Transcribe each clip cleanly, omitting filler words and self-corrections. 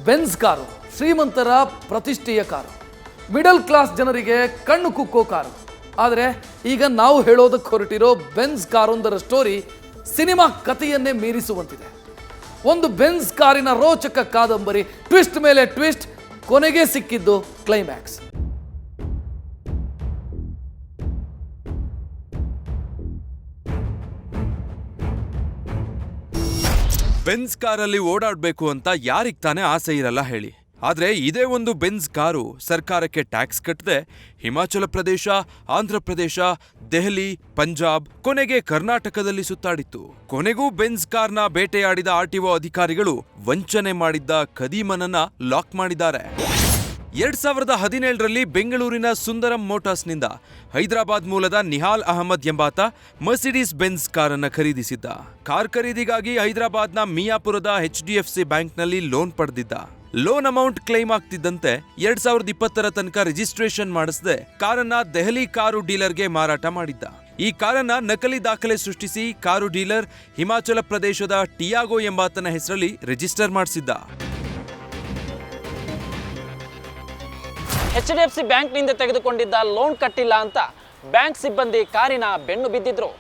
Benz car ಶ್ರೀಮಂತರ ಪ್ರತಿಷ್ಠೆಯ car, middle class ಜನರಿಗೆ ಕಣ್ಣು ಕುಕ್ಕೋ ಕಾರು. ಆದರೆ ಈಗ ನಾವು ಹೇಳೋದಕ್ಕೆ ಹೊರಟಿರೋ ಬೆನ್ಸ್ ಕಾರೊಂದರ ಸ್ಟೋರಿ ಸಿನಿಮಾ ಕಥೆಯನ್ನೇ ಮೀರಿಸುವಂತಿದೆ. ಒಂದು ಬೆನ್ಸ್ ಕಾರಿನ ರೋಚಕ ಕಾದಂಬರಿ, ಟ್ವಿಸ್ಟ್ ಮೇಲೆ ಟ್ವಿಸ್ಟ್, ಕೊನೆಗೆ ಸಿಕ್ಕಿದ್ದು ಕ್ಲೈಮ್ಯಾಕ್ಸ್. ಬೆನ್ಸ್ ಕಾರಲ್ಲಿ ಓಡಾಡಬೇಕು ಅಂತ ಯಾರಿಗೆ ತಾನೇ ಆಸೆ ಇರಲ್ಲ ಹೇಳಿ. ಆದ್ರೆ ಇದೇ ಒಂದು ಬೆನ್ಸ್ ಕಾರು ಸರ್ಕಾರಕ್ಕೆ ಟ್ಯಾಕ್ಸ್ ಕಟ್ಟದೆ ಹಿಮಾಚಲ ಪ್ರದೇಶ, ಆಂಧ್ರ ಪ್ರದೇಶ, ದೆಹಲಿ, ಪಂಜಾಬ್, ಕೊನೆಗೆ ಕರ್ನಾಟಕದಲ್ಲಿ ಸುತ್ತಾಡಿತ್ತು. ಕೊನೆಗೂ ಬೆನ್ಸ್ ಕಾರ್ನ ಬೇಟೆಯಾಡಿದ ಆರ್ಟಿಒ ಅಧಿಕಾರಿಗಳು ವಂಚನೆ ಮಾಡಿದ್ದ ಖದೀಮನನ್ನ ಲಾಕ್ ಮಾಡಿದ್ದಾರೆ. 2017ರಲ್ಲಿ ಬೆಂಗಳೂರಿನ ಸುಂದರಂ ಮೋಟಾರ್ಸ್ನಿಂದ ಹೈದರಾಬಾದ್ ಮೂಲದ ನಿಹಾಲ್ ಅಹಮದ್ ಎಂಬಾತ ಮರ್ಸಿಡೀಸ್ ಬೆನ್ಸ್ ಕಾರನ್ನು ಖರೀದಿಸಿದ್ದ. ಕಾರ್ ಖರೀದಿಗಾಗಿ ಹೈದರಾಬಾದ್ನ ಮಿಯಾಪುರದ HDFC ಬ್ಯಾಂಕ್ನಲ್ಲಿ ಲೋನ್ ಪಡೆದಿದ್ದ. ಲೋನ್ ಅಮೌಂಟ್ ಕ್ಲೈಮ್ ಆಗ್ತಿದ್ದಂತೆ 2020ರ ತನಕ ರಿಜಿಸ್ಟ್ರೇಷನ್ ಮಾಡಿಸದೆ ಕಾರನ್ನ ದೆಹಲಿ ಕಾರು ಡೀಲರ್ಗೆ ಮಾರಾಟ ಮಾಡಿದ್ದ. ಈ ಕಾರನ್ನ ನಕಲಿ ದಾಖಲೆ ಸೃಷ್ಟಿಸಿ ಕಾರು ಡೀಲರ್ ಹಿಮಾಚಲ ಪ್ರದೇಶದ ಟಿಯಾಗೋ ಎಂಬಾತನ ಹೆಸರಲ್ಲಿ ರಿಜಿಸ್ಟರ್ ಮಾಡಿಸಿದ್ದ. HDFC ಬ್ಯಾಂಕ್ನಿಂದ ತೆಗೆದುಕೊಂಡಿದ್ದ ಲೋನ್ ಕಟ್ಟಿಲ್ಲ ಅಂತ ಬ್ಯಾಂಕ್ ಸಿಬ್ಬಂದಿ ಕಾರಿನ ಬೆನ್ನು ಬಿದ್ದಿದ್ರು.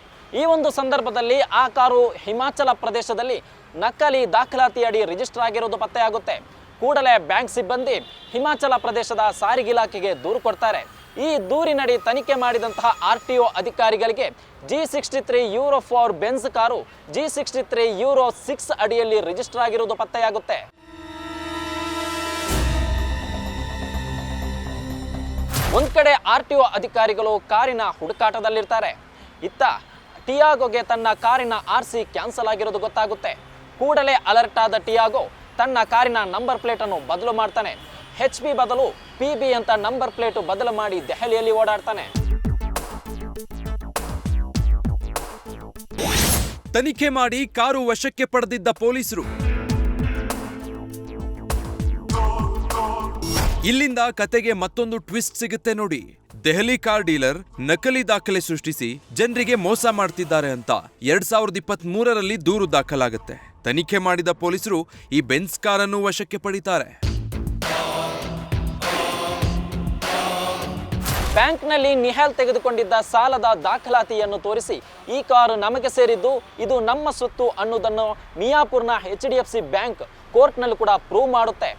ಈ ಒಂದು ಸಂದರ್ಭದಲ್ಲಿ ಆ ಕಾರು ಹಿಮಾಚಲ ಪ್ರದೇಶದಲ್ಲಿ ನಕಲಿ ದಾಖಲಾತಿಯಡಿ ರಿಜಿಸ್ಟರ್ ಆಗಿರೋದು ಪತ್ತೆಯಾಗುತ್ತೆ. ಕೂಡಲೇ ಬ್ಯಾಂಕ್ ಸಿಬ್ಬಂದಿ ಹಿಮಾಚಲ ಪ್ರದೇಶದ ಸಾರಿಗೆ ಇಲಾಖೆಗೆ ದೂರು ಕೊಡ್ತಾರೆ. ಈ ದೂರಿನಡಿ ತನಿಖೆ ಮಾಡಿದಂತಹ RTO ಅಧಿಕಾರಿಗಳಿಗೆ G63 Euro 4 Benz car G63 Euro 6 ಅಡಿಯಲ್ಲಿ ರಿಜಿಸ್ಟರ್ ಆಗಿರೋದು ಪತ್ತೆಯಾಗುತ್ತೆ. ಒಂದ್ ಕಡೆ RTO ಅಧಿಕಾರಿಗಳು ಕಾರಿನ ಹುಡುಕಾಟದಲ್ಲಿರ್ತಾರೆ. ಇತ್ತ ಟಿಯಾಗೋಗೆ ತನ್ನ ಕಾರಿನ RC ಕ್ಯಾನ್ಸಲ್ ಆಗಿರೋದು ಗೊತ್ತಾಗುತ್ತೆ. ಕೂಡಲೇ ಅಲರ್ಟ್ ಆದ ಟಿಯಾಗೋ ತನ್ನ ಕಾರಿನ ನಂಬರ್ ಪ್ಲೇಟ್ ಅನ್ನು ಬದಲು ಮಾಡ್ತಾನೆ. HB ಬದಲು PB ಅಂತ ನಂಬರ್ ಪ್ಲೇಟ್ ಬದಲು ಮಾಡಿ ದೆಹಲಿಯಲ್ಲಿ ಓಡಾಡ್ತಾನೆ. ತನಿಖೆ ಮಾಡಿ ಕಾರು ವಶಕ್ಕೆ ಪಡೆದಿದ್ದ ಪೊಲೀಸರು ಇಲ್ಲಿಂದ ಕತೆಗೆ ಮತ್ತೊಂದು ಟ್ವಿಸ್ಟ್ ಸಿಗುತ್ತೆ ನೋಡಿ. ದೆಹಲಿ ಕಾರ್ ಡೀಲರ್ ನಕಲಿ ದಾಖಲೆ ಸೃಷ್ಟಿಸಿ ಜನರಿಗೆ ಮೋಸ ಮಾಡ್ತಿದ್ದಾರೆ ಅಂತ 2023ರಲ್ಲಿ ದೂರು ದಾಖಲಾಗುತ್ತೆ. ತನಿಖೆ ಮಾಡಿದ ಪೊಲೀಸರು ಈ ಬೆನ್ಸ್ ಕಾರನ್ನು ವಶಕ್ಕೆ ಪಡಿತಾರೆ. ಬ್ಯಾಂಕ್ನಲ್ಲಿ ನಿಹಾಲ್ ತೆಗೆದುಕೊಂಡಿದ್ದ ಸಾಲದ ದಾಖಲಾತಿಯನ್ನು ತೋರಿಸಿ ಈ ಕಾರು ನಮಗೆ ಸೇರಿದ್ದು, ಇದು ನಮ್ಮ ಸ್ವತ್ತು ಅನ್ನೋದನ್ನು ಮಿಯಾಪುರ್ನ HDFC ಬ್ಯಾಂಕ್ ಕೋರ್ಟ್ನಲ್ಲಿ ಕೂಡ ಪ್ರೂವ್ ಮಾಡುತ್ತೆ.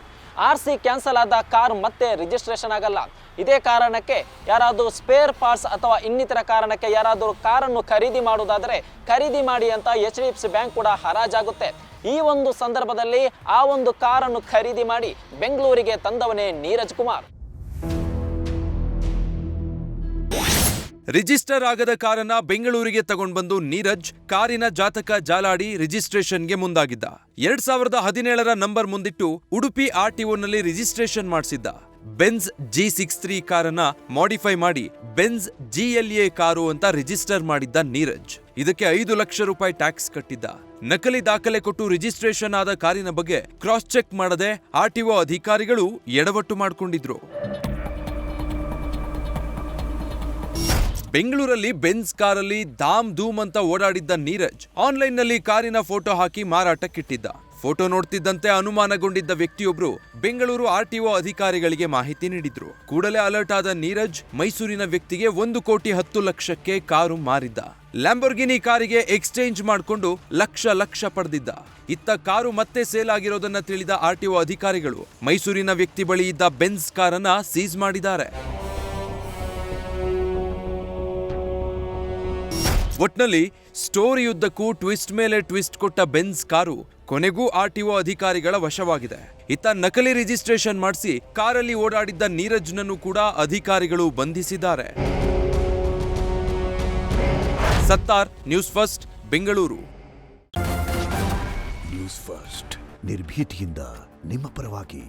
RC ಕ್ಯಾನ್ಸಲ್ ಆದ ಕಾರ್ ಮತ್ತೆ ರಿಜಿಸ್ಟ್ರೇಷನ್ ಆಗಲ್ಲ. ಇದೇ ಕಾರಣಕ್ಕೆ ಯಾರಾದರೂ ಸ್ಪೇರ್ ಪಾರ್ಟ್ಸ್ ಅಥವಾ ಇನ್ನಿತರ ಕಾರಣಕ್ಕೆ ಯಾರಾದರೂ ಕಾರನ್ನು ಖರೀದಿ ಮಾಡುವುದಾದರೆ ಖರೀದಿ ಮಾಡಿ ಅಂತ HDFC ಬ್ಯಾಂಕ್ ಕೂಡ ಹರಾಜಾಗುತ್ತೆ. ಈ ಒಂದು ಸಂದರ್ಭದಲ್ಲಿ ಆ ಒಂದು ಕಾರನ್ನು ಖರೀದಿ ಮಾಡಿ ಬೆಂಗಳೂರಿಗೆ ತಂದವನೇ ನೀರಜ್ ಕುಮಾರ್. ರಿಜಿಸ್ಟರ್ ಆಗದ ಕಾರನ್ನ ಬೆಂಗಳೂರಿಗೆ ತಗೊಂಡ್ಬಂದು ನೀರಜ್ ಕಾರಿನ ಜಾತಕ ಜಾಲಾಡಿ ರಿಜಿಸ್ಟ್ರೇಷನ್ಗೆ ಮುಂದಾಗಿದ್ದ. 2017ರ ನಂಬರ್ ಮುಂದಿಟ್ಟು ಉಡುಪಿ RTOನಲ್ಲಿ ರಿಜಿಸ್ಟ್ರೇಷನ್ ಮಾಡಿಸಿದ್ದ. ಬೆನ್ಸ್ G63 ಕಾರನ್ನ ಮಾಡಿಫೈ ಮಾಡಿ ಬೆನ್ಸ್ GLA ಕಾರು ಅಂತ ರಿಜಿಸ್ಟರ್ ಮಾಡಿದ್ದ ನೀರಜ್. ಇದಕ್ಕೆ 5 ಲಕ್ಷ ರೂಪಾಯಿ ಟ್ಯಾಕ್ಸ್ ಕಟ್ಟಿದ್ದ. ನಕಲಿ ದಾಖಲೆ ಕೊಟ್ಟು ರಿಜಿಸ್ಟ್ರೇಷನ್ ಆದ ಕಾರಿನ ಬಗ್ಗೆ ಕ್ರಾಸ್ ಚೆಕ್ ಮಾಡದೆ RTO ಅಧಿಕಾರಿಗಳು ಎಡವಟ್ಟು ಮಾಡಿಕೊಂಡಿದ್ರು. ಬೆಂಗಳೂರಲ್ಲಿ ಬೆನ್ಸ್ ಕಾರಲ್ಲಿ ಧಾಮ್ ಧೂಮ್ ಅಂತ ಓಡಾಡಿದ್ದ ನೀರಜ್ ಆನ್ಲೈನ್ನಲ್ಲಿ ಕಾರಿನ ಫೋಟೋ ಹಾಕಿ ಮಾರಾಟಕ್ಕಿಟ್ಟಿದ್ದ. ಫೋಟೋ ನೋಡ್ತಿದ್ದಂತೆ ಅನುಮಾನಗೊಂಡಿದ್ದ ವ್ಯಕ್ತಿಯೊಬ್ರು ಬೆಂಗಳೂರು RTO ಅಧಿಕಾರಿಗಳಿಗೆ ಮಾಹಿತಿ ನೀಡಿದ್ರು. ಕೂಡಲೇ ಅಲರ್ಟ್ ಆದ ನೀರಜ್ ಮೈಸೂರಿನ ವ್ಯಕ್ತಿಗೆ 1,10,00,000ಕ್ಕೆ ಕಾರು ಮಾರಿದ್ದ. ಲ್ಯಾಂಬೋರ್ಗಿನಿ ಕಾರಿಗೆ ಎಕ್ಸ್ಚೇಂಜ್ ಮಾಡಿಕೊಂಡು ಲಕ್ಷ ಪಡೆದಿದ್ದ. ಇತ್ತ ಕಾರು ಮತ್ತೆ ಸೇಲ್ ಆಗಿರೋದನ್ನ ತಿಳಿದ RTO ಅಧಿಕಾರಿಗಳು ಮೈಸೂರಿನ ವ್ಯಕ್ತಿ ಬಳಿ ಇದ್ದ ಬೆನ್ಸ್ ಕಾರನ್ನ ಸೀಸ್ ಮಾಡಿದ್ದಾರೆ. ಒಟ್ನಲ್ಲಿ ಸ್ಟೋರಿಯುದ್ದಕ್ಕೂ ಟ್ವಿಸ್ಟ್ ಮೇಲೆ ಟ್ವಿಸ್ಟ್ ಕೊಟ್ಟ ಬೆನ್ಸ್ ಕಾರು ಕೊನೆಗೂ RTO ಅಧಿಕಾರಿಗಳ ವಶವಾಗಿದೆ. ಇತ್ತ ನಕಲಿ ರಿಜಿಸ್ಟ್ರೇಷನ್ ಮಾಡಿಸಿ ಕಾರಲ್ಲಿ ಓಡಾಡಿದ್ದ ನೀರಜ್ನನ್ನು ಕೂಡ ಅಧಿಕಾರಿಗಳು ಬಂಧಿಸಿದ್ದಾರೆ. Sattar, news first, Bengaluru. News first ನಿರ್ಭೀತಿಯಿಂದ ನಿಮ್ಮ ಪರವಾಗಿ.